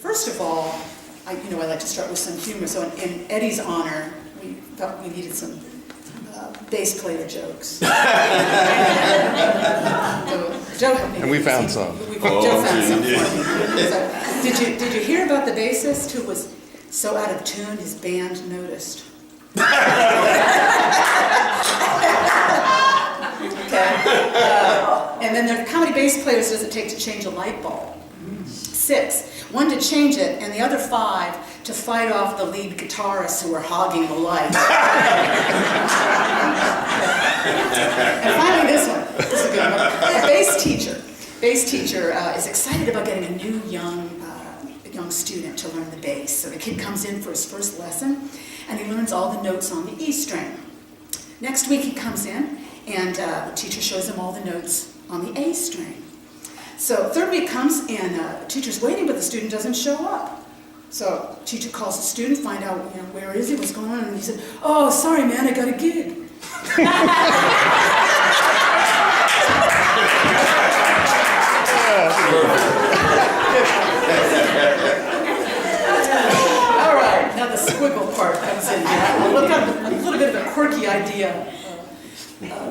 first of all, I like to start with some humor. So in Eddie's honor, we thought we needed some bass player jokes. So Joe helped me. And we found some. Joe found some for me. So, did you hear about the bassist who was so out of tune his band noticed? Okay. And then there are how many bass players does it take to change a light bulb? 6. 1 to change it, and the other 5 to fight off the lead guitarists who are hogging the light. And finally this one. This is a good one. A bass teacher is excited about getting a new young student to learn the bass. So the kid comes in for his first lesson, and he learns all the notes on the E string. Next week he comes in, and the teacher shows him all the notes on the A string. So third week comes, and the teacher's waiting, but the student doesn't show up. So teacher calls the student, find out where is he, what's going on, and he said, "Oh, sorry man, I got a gig." All right, now the squiggle part comes in here. I looked up a little bit of a quirky idea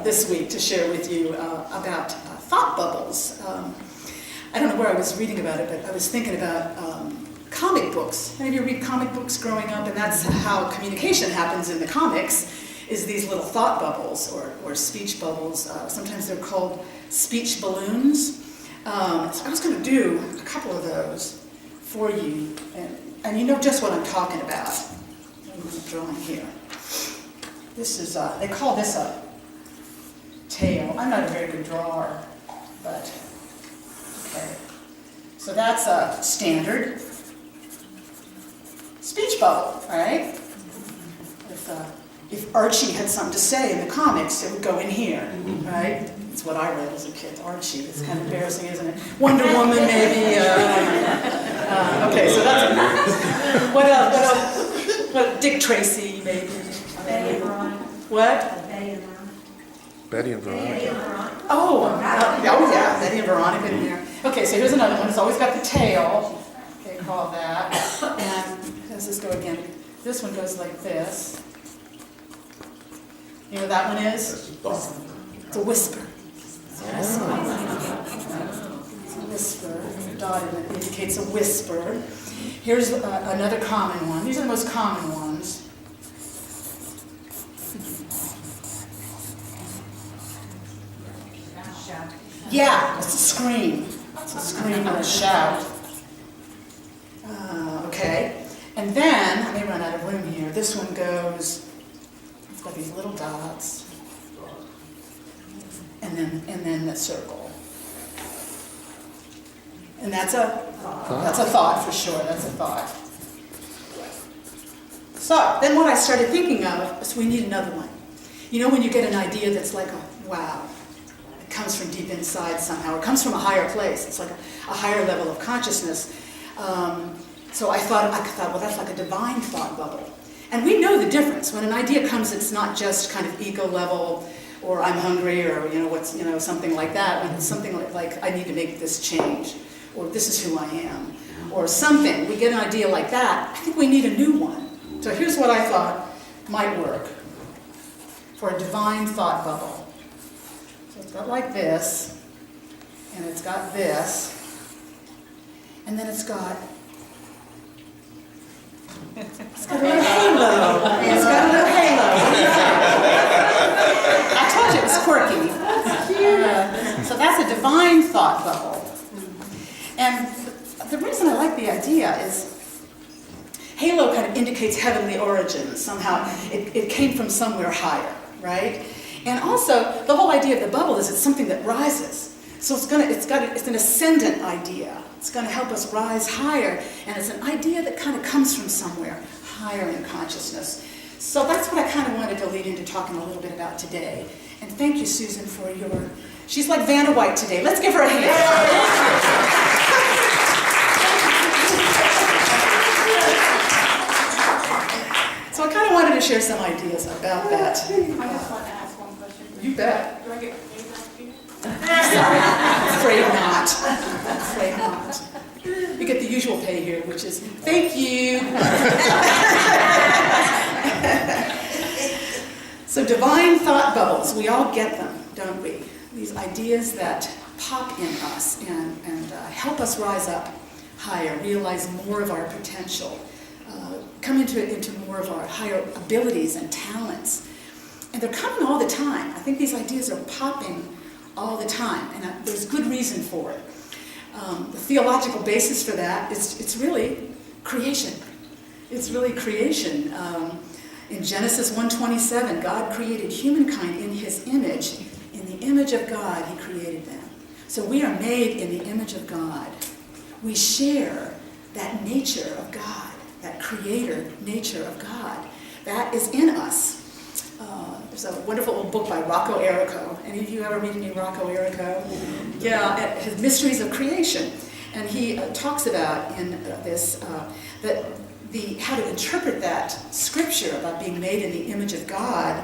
this week to share with you about thought bubbles. I don't know where I was reading about it, but I was thinking about comic books. Any of you read comic books growing up? And that's how communication happens in the comics, is these little thought bubbles or speech bubbles. Sometimes they're called speech balloons. So I was going to do a couple of those for you, and you know just what I'm talking about. I'm drawing here. This is, they call this a tail. I'm not a very good drawer, but okay. So that's a standard speech bubble, all right? If Archie had something to say in the comics, it would go in here, right? That's what I read as a kid, Archie. It's kind of embarrassing, isn't it? Wonder Woman, maybe. Okay, so that's what else? What Dick Tracy, maybe. Betty and Veronica. What? Betty and Veronica. Oh, yeah, Betty and Veronica in there. Okay, so here's another one. It's always got the tail. They call that. And how does this go again? This one goes like this. You know what that one is? It's a whisper. It's a whisper. Dot indicates a whisper. Here's another common one. These are the most common ones. Yeah, it's a scream. It's a scream or a shout. Okay. And then, I may run out of room here. This one goes, it's got these little dots. And then the circle. And that's a thought for sure. That's a thought. So, then what I started thinking of is we need another one. You know when you get an idea that's like a wow. It comes from deep inside somehow. It comes from a higher place. It's like a higher level of consciousness. So I thought, well, that's like a divine thought bubble. And we know the difference. When an idea comes, it's not just kind of ego level, or I'm hungry, or something like that. When it's something like I need to make this change, or this is who I am, or something. We get an idea like that. I think we need a new one. So here's what I thought might work for a divine thought bubble. So it's got like this, and it's got this, and then it's got a little halo. It's got a little halo. I told you it was quirky. So that's a divine thought bubble. And the reason I like the idea is halo kind of indicates heavenly origins. Somehow it came from somewhere higher, right? And also the whole idea of the bubble is it's something that rises. So it's an ascendant idea. It's going to help us rise higher, and it's an idea that kind of comes from somewhere higher in consciousness. So that's what I kind of wanted to lead into talking a little bit about today. And thank you, Susan, for your... She's like Vanna White today. Let's give her a hand. So I kind of wanted to share some ideas about that. I just want to ask one question. You bet. Do I get paid back here? Sorry, afraid not. Afraid not. You get the usual pay here, which is, thank you. So divine thought bubbles, we all get them, don't we? These ideas that pop in us and help us rise up higher, realize more of our potential, come into more of our higher abilities and talents. And they're coming all the time. I think these ideas are popping all the time, and there's good reason for it. The theological basis for that is it's really creation. It's really creation. In Genesis 1:27, God created humankind in his image. In the image of God, he created them. So we are made in the image of God. We share that nature of God, that creator nature of God. That is in us. There's a wonderful old book by Rocco Errico. Any of you ever read any Rocco Errico? Yeah, his Mysteries of Creation. And he talks about in this that how to interpret that scripture about being made in the image of God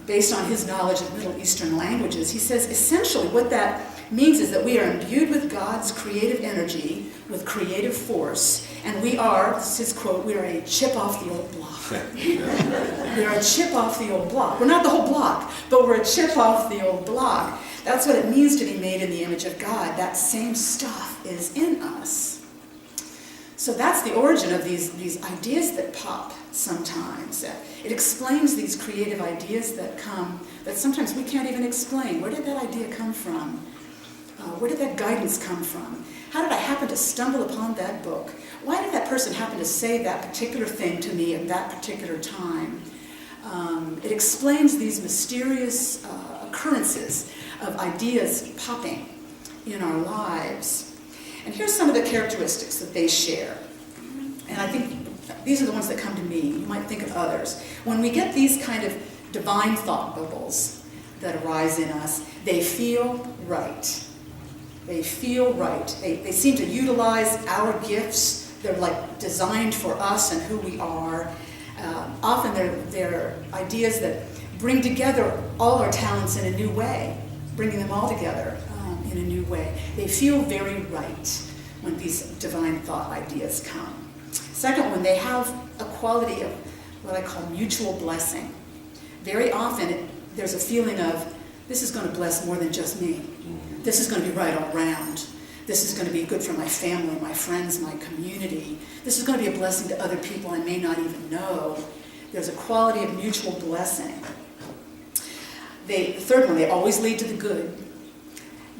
based on his knowledge of Middle Eastern languages. He says essentially what that means is that we are imbued with God's creative energy, with creative force, and we are, this is his quote, we are a chip off the old block. We are a chip off the old block. We're not the whole block, but we're a chip off the old block. That's what it means to be made in the image of God. That same stuff is in us. So that's the origin of these ideas that pop sometimes. It explains these creative ideas that come, that sometimes we can't even explain. Where did that idea come from? Where did that guidance come from? How did I happen to stumble upon that book? Why did that person happen to say that particular thing to me at that particular time? It explains these mysterious occurrences of ideas popping in our lives. And here's some of the characteristics that they share. And I think these are the ones that come to me. You might think of others. When we get these kind of divine thought bubbles that arise in us, they feel right. They feel right. They seem to utilize our gifts. They're like designed for us and who we are. Often they're ideas that bring together all our talents in a new way, bringing them all together in a new way. They feel very right when these divine thought ideas come. Second one, they have a quality of what I call mutual blessing. Very often there's a feeling of, this is going to bless more than just me. This is going to be right all around. This is going to be good for my family, my friends, my community. This is going to be a blessing to other people I may not even know. There's a quality of mutual blessing. The third one, they always lead to the good.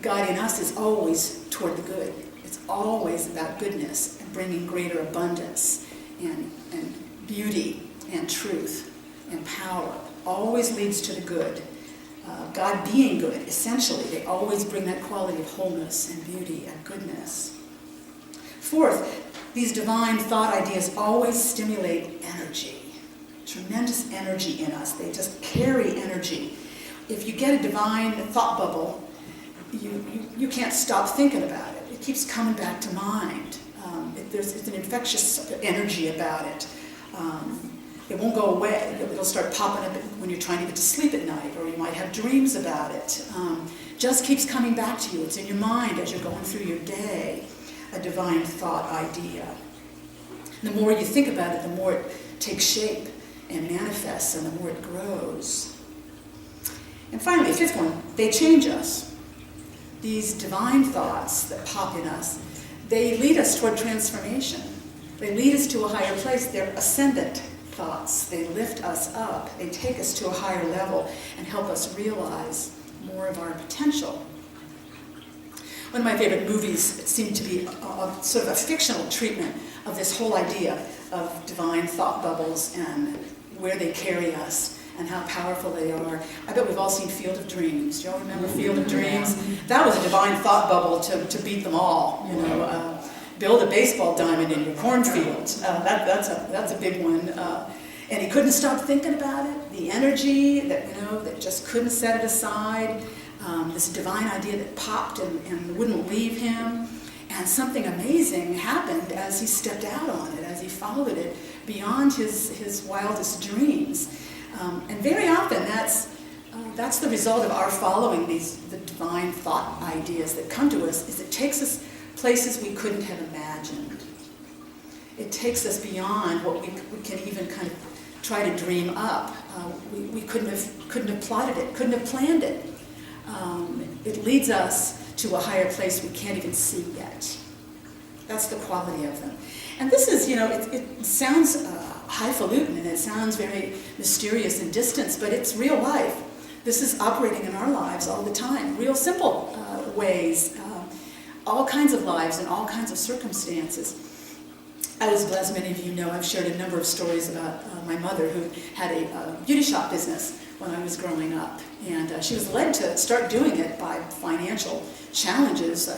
God in us is always toward the good. It's always about goodness and bringing greater abundance and beauty and truth and power. Always leads to the good. God being good, essentially, they always bring that quality of wholeness and beauty and goodness. Fourth, these divine thought ideas always stimulate energy, tremendous energy in us. They just carry energy. If you get a divine thought bubble, you can't stop thinking about it. It keeps coming back to mind. It's an infectious energy about it. It won't go away. It'll start popping up when you're trying to get to sleep at night, or you might have dreams about it. Just keeps coming back to you. It's in your mind as you're going through your day, a divine thought idea. The more you think about it, the more it takes shape and manifests, and the more it grows. And finally, the fifth one, they change us. These divine thoughts that pop in us, they lead us toward transformation. They lead us to a higher place. They're ascendant thoughts. They lift us up. They take us to a higher level and help us realize more of our potential. One of my favorite movies seemed to be a sort of a fictional treatment of this whole idea of divine thought bubbles and where they carry us and how powerful they are. I bet we've all seen Field of Dreams. Do you all remember Field of Dreams? That was a divine thought bubble to beat them all. Build a baseball diamond in your cornfield. That's a big one. And he couldn't stop thinking about it. The energy that just couldn't set it aside. This divine idea that popped and wouldn't leave him. And something amazing happened as he stepped out on it, as he followed it beyond his wildest dreams. And very often that's the result of our following the divine thought ideas that come to us, is it takes us places we couldn't have imagined. It takes us beyond what we can even kind of try to dream up. We couldn't have plotted it, couldn't have planned it. It leads us to a higher place we can't even see yet. That's the quality of them. And this is, it sounds highfalutin and it sounds very mysterious and distant, but it's real life. This is operating in our lives all the time, real simple ways, all kinds of lives and all kinds of circumstances. I was blessed, many of you know, I've shared a number of stories about my mother who had a beauty shop business when I was growing up. And she was led to start doing it by financial challenges,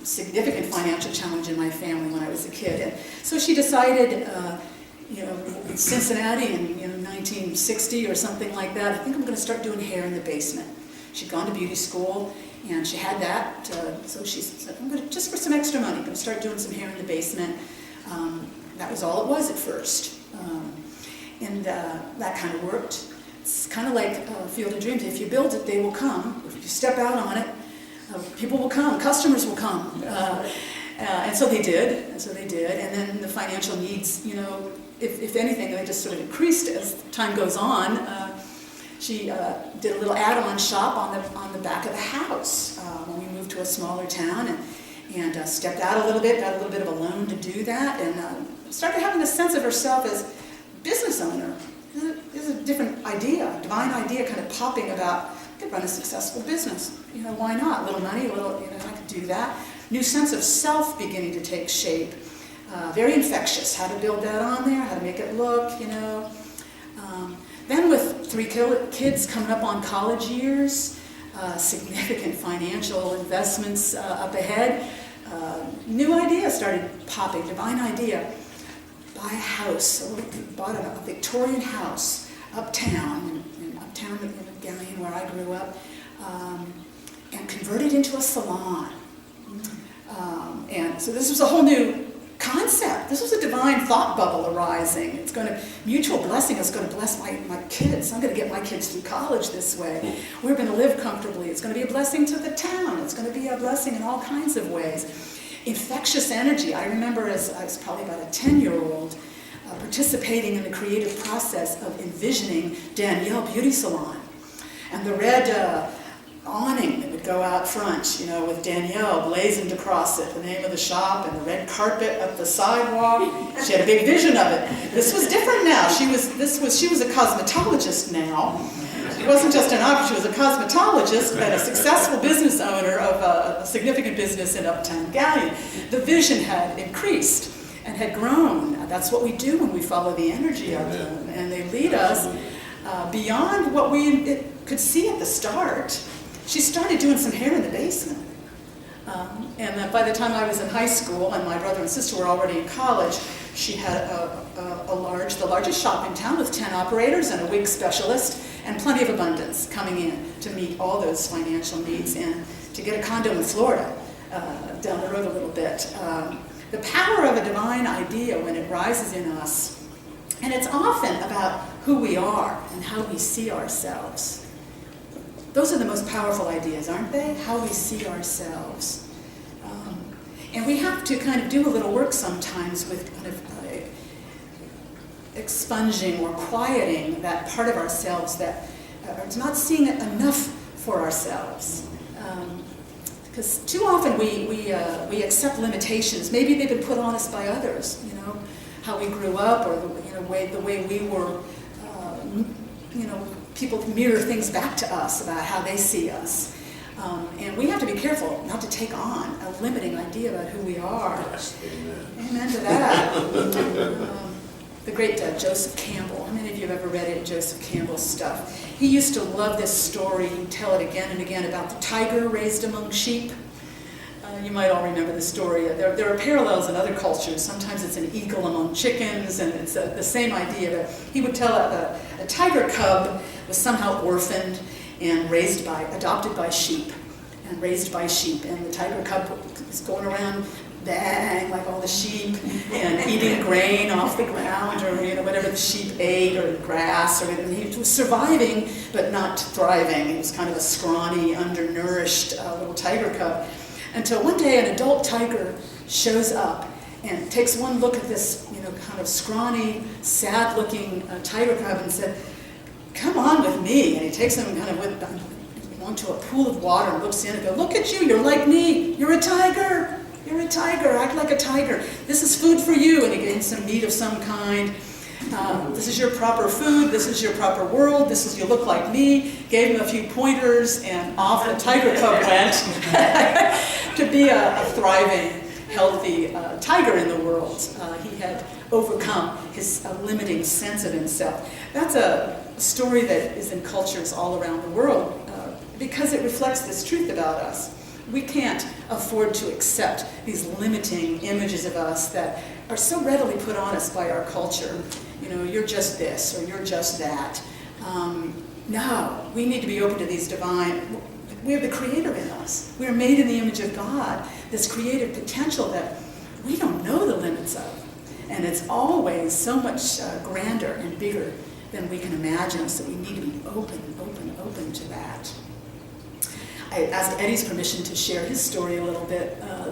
significant financial challenge in my family when I was a kid. And so she decided, in Cincinnati in 1960 or something like that, I think I'm going to start doing hair in the basement. She'd gone to beauty school and she had that, so she said, I'm going to, just for some extra money, I'm going to start doing some hair in the basement. That was all it was at first. And that kind of worked. It's kind of like Field of Dreams. If you build it, they will come. If you step out on it, people will come, customers will come. And so they did, and then the financial needs, if anything, they just sort of increased as time goes on. She did a little add-on shop on the back of the house when we moved to a smaller town, and stepped out a little bit, got a little bit of a loan to do that, and started having a sense of herself as business owner. There's a different idea, divine idea kind of popping about, I could run a successful business. Why not? A little money, I could do that. New sense of self beginning to take shape. Very infectious, how to build that on there, how to make it look, Then with 3 kids coming up on college years, significant financial investments up ahead, new ideas started popping, divine idea. Buy a house, bought a Victorian house uptown, in Delaware where I grew up, and converted into a salon. And so this was a whole new concept. This was a divine thought bubble arising. Mutual blessing is going to bless my kids. I'm going to get my kids through college this way. We're going to live comfortably. It's going to be a blessing to the town. It's going to be a blessing in all kinds of ways. Infectious energy. I remember as I was probably about a 10-year-old participating in the creative process of envisioning Danielle Beauty Salon. And the red awning that would go out front, with Danielle blazoned across it, the name of the shop, and the red carpet up the sidewalk. She had a big vision of it. This was different now. She was a cosmetologist now. She wasn't just an opera, she was a cosmetologist and a successful business owner of a significant business in Uptown Galleon. The vision had increased and had grown. That's what we do when we follow the energy of them. And they lead us beyond what we could see at the start. She started doing some hair in the basement. And by the time I was in high school and my brother and sister were already in college, she had the largest shop in town with 10 operators and a wig specialist and plenty of abundance coming in to meet all those financial needs and to get a condo in Florida down the road a little bit. The power of a divine idea when it rises in us, and it's often about who we are and how we see ourselves. Those are the most powerful ideas, aren't they? How we see ourselves. And we have to kind of do a little work sometimes with kind of expunging or quieting that part of ourselves that is not seeing it enough for ourselves. Because too often we accept limitations. Maybe they've been put on us by others, how we grew up or the way we were, people mirror things back to us about how they see us. And we have to be careful not to take on a limiting idea about who we are. Yes, amen. Amen to that. The great Joseph Campbell. How many of you have ever read any Joseph Campbell's stuff? He used to love this story. He'd tell it again and again about the tiger raised among sheep. You might all remember the story. There are parallels in other cultures. Sometimes it's an eagle among chickens, and it's the same idea. But he would tell a tiger cub was somehow orphaned and adopted by sheep, and raised by sheep. And the tiger cub was going around bang like all the sheep and eating grain off the ground or whatever the sheep ate or grass or whatever. He was surviving but not thriving. He was kind of a scrawny, undernourished little tiger cub. Until one day an adult tiger shows up and takes one look at this, kind of scrawny, sad-looking tiger cub and said, "Come on with me." And he takes him kind of onto a pool of water and looks in and goes, "Look at you, you're like me, you're a tiger. You're a tiger, act like a tiger. This is food for you." And he gave him some meat of some kind. "This is your proper food, this is your proper world, you look like me." Gave him a few pointers, and off the tiger cub went to be a thriving, healthy tiger in the world. He had overcome his limiting sense of himself. That's a story that is in cultures all around the world because it reflects this truth about us. We can't afford to accept these limiting images of us that are so readily put on us by our culture. You're just this or you're just that. No, we need to be open to these divine. We have the Creator in us. We are made in the image of God, this creative potential that we don't know the limits of. And it's always so much grander and bigger than we can imagine, so we need to be open to that. I asked Eddie's permission to share his story a little bit. A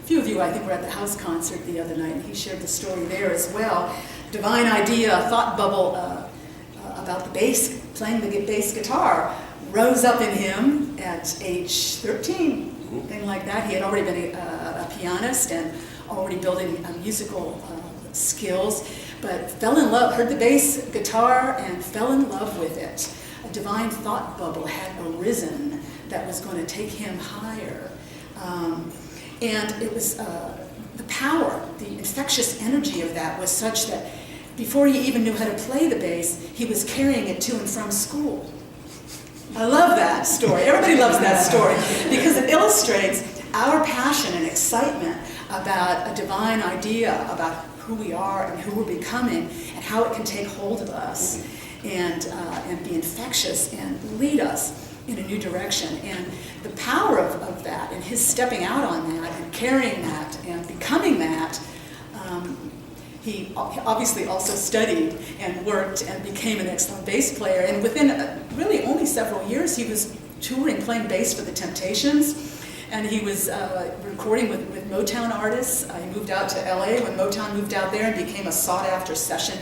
few of you I think were at the house concert the other night, and he shared the story there as well. Divine idea, thought bubble about the bass, playing the bass guitar, rose up in him at age 13, something like that. He had already been a pianist and already building musical skills, but fell in love, heard the bass guitar and fell in love with it. A divine thought bubble had arisen that was going to take him higher. And it was the power, the infectious energy of that was such that before he even knew how to play the bass, he was carrying it to and from school. I love that story. Everybody loves that story because it illustrates our passion and excitement about a divine idea, about who we are and who we're becoming and how it can take hold of us and be infectious and lead us in a new direction. And the power of that and his stepping out on that and carrying that and becoming that, he obviously also studied and worked and became an excellent bass player. And within really only several years, he was touring, playing bass for the Temptations. And he was recording with Motown artists. He moved out to LA when Motown moved out there and became a sought-after session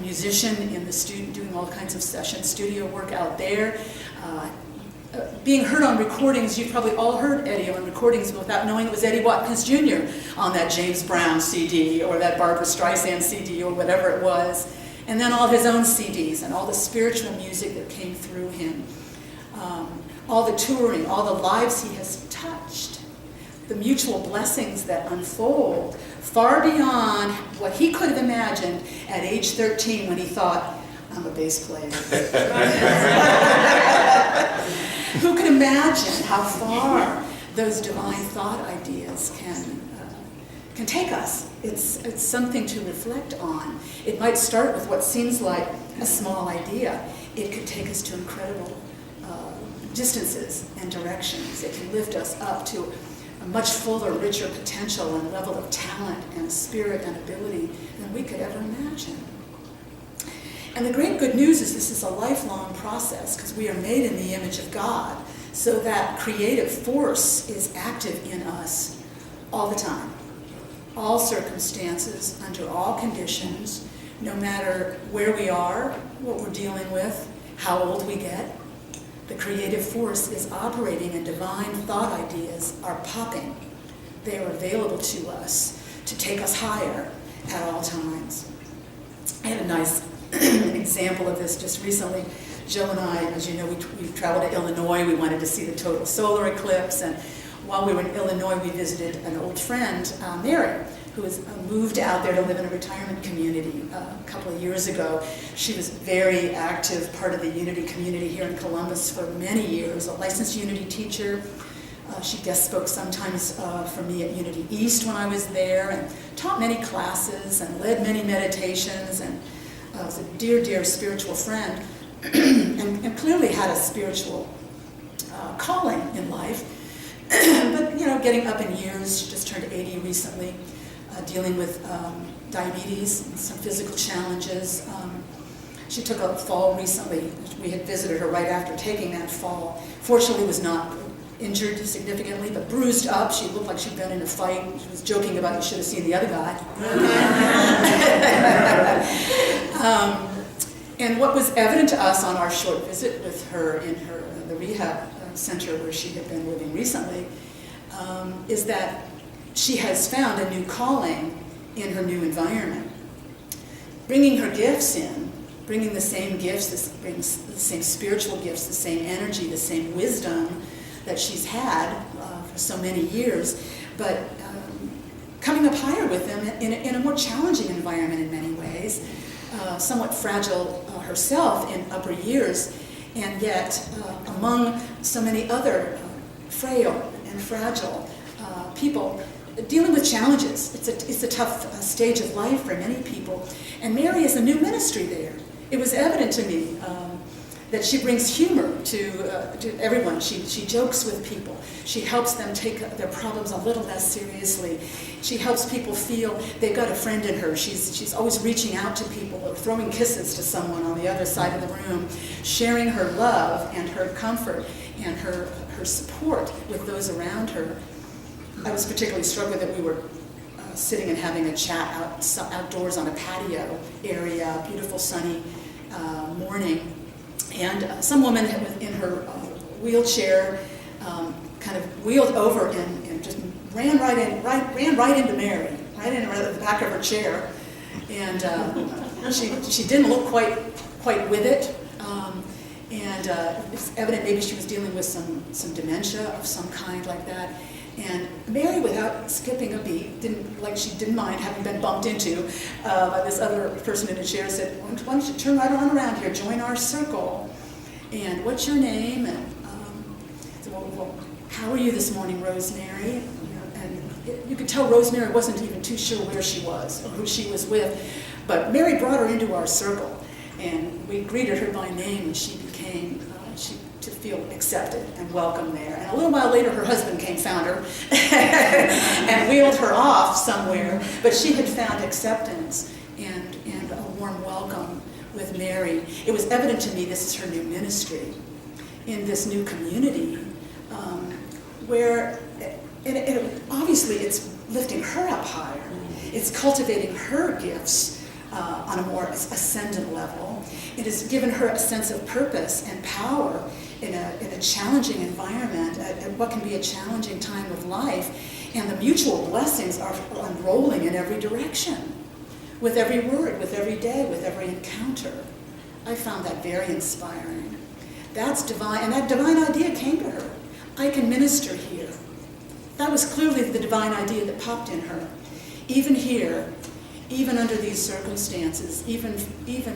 musician in the studio, doing all kinds of session studio work out there. Being heard on recordings, you've probably all heard Eddie on recordings without knowing it was Eddie Watkins Jr. on that James Brown CD or that Barbra Streisand CD or whatever it was. And then all his own CDs and all the spiritual music that came through him. All the touring, all the lives he has touched, the mutual blessings that unfold far beyond what he could have imagined at age 13 when he thought, "I'm a bass player." Who can imagine how far those divine thought ideas can take us? It's something to reflect on. It might start with what seems like a small idea. It could take us to incredible distances and directions. It can lift us up to a much fuller, richer potential and level of talent and spirit and ability than we could ever imagine. And the great good news is this is a lifelong process because we are made in the image of God, so that creative force is active in us all the time, all circumstances, under all conditions, no matter where we are, what we're dealing with, how old we get. The creative force is operating and divine thought ideas are popping. They are available to us to take us higher at all times. I had a nice example of this just recently. Jill and I, as you know, we traveled to Illinois. We wanted to see the total solar eclipse, and while we were in Illinois, we visited an old friend, Mary, who has moved out there to live in a retirement community a couple of years ago. She was very active, part of the Unity community here in Columbus for many years, a licensed Unity teacher. She guest spoke sometimes for me at Unity East when I was there, and taught many classes and led many meditations, and was a dear, dear spiritual friend, and clearly had a spiritual calling in life. But, getting up in years, she just turned 80 recently, dealing with diabetes and some physical challenges. She took a fall recently. We had visited her right after taking that fall. Fortunately, it was not injured significantly, but bruised up. She looked like she'd been in a fight. She was joking about, you should have seen the other guy. And what was evident to us on our short visit with her in the rehab center where she had been living recently, is that she has found a new calling in her new environment. Bringing her gifts in, bringing the same gifts, this brings the same spiritual gifts, the same energy, the same wisdom that she's had for so many years, but coming up higher with them in a more challenging environment in many ways, somewhat fragile herself in upper years, and yet among so many other frail and fragile people dealing with challenges. It's a tough stage of life for many people, and Mary is a new ministry there. It was evident to me that she brings humor to everyone. She jokes with people. She helps them take their problems a little less seriously. She helps people feel they've got a friend in her. She's always reaching out to people or throwing kisses to someone on the other side of the room, sharing her love and her comfort and her support with those around her. I was particularly struck with it. We were sitting and having a chat outdoors on a patio area, beautiful sunny morning. And some woman in her wheelchair kind of wheeled over and just ran right into Mary, right in the back of her chair. And she didn't look quite with it. And it's evident maybe she was dealing with some dementia of some kind like that. And Mary, without skipping a beat, she didn't mind having been bumped into by this other person in a chair, said, why don't you turn right on around here, join our circle. And what's your name? And said, well, how are you this morning, Rosemary? And you could tell Rosemary wasn't even too sure where she was or who she was with. But Mary brought her into our circle, and we greeted her by name, and she became to feel accepted and welcome there. And a little while later, her husband found her, and wheeled her off somewhere. But she had found acceptance and a warm welcome with Mary. It was evident to me this is her new ministry in this new community, where obviously it's lifting her up higher. It's cultivating her gifts on a more ascendant level. It has given her a sense of purpose and power in a challenging environment, at what can be a challenging time of life, and the mutual blessings are unrolling in every direction, with every word, with every day, with every encounter. I found that very inspiring. That's divine, and that divine idea came to her. I can minister here. That was clearly the divine idea that popped in her. Even here, even under these circumstances, even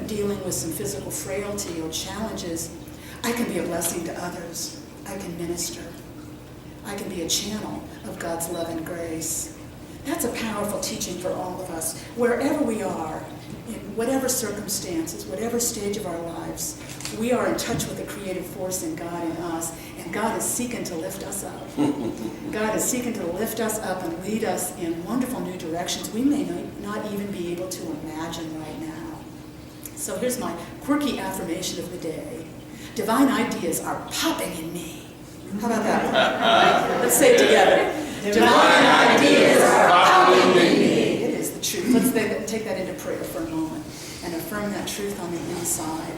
dealing with some physical frailty or challenges, I can be a blessing to others. I can minister. I can be a channel of God's love and grace. That's a powerful teaching for all of us. Wherever we are, in whatever circumstances, whatever stage of our lives, we are in touch with the creative force in God in us, and God is seeking to lift us up. God is seeking to lift us up and lead us in wonderful new directions we may not even be able to imagine right now. So here's my quirky affirmation of the day. Divine ideas are popping in me. How about that? Let's say it together. Divine ideas are popping in me. It is the truth. Let's take that into prayer for a moment and affirm that truth on the inside.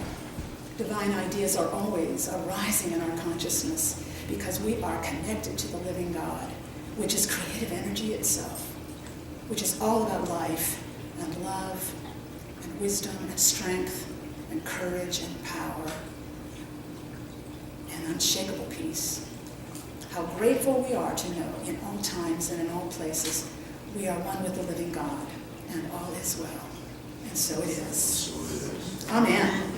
Divine ideas are always arising in our consciousness because we are connected to the living God, which is creative energy itself, which is all about life and love and wisdom and strength and courage and power and unshakable peace. How grateful we are to know in all times and in all places we are one with the living God, and all is well. And so it is. Amen.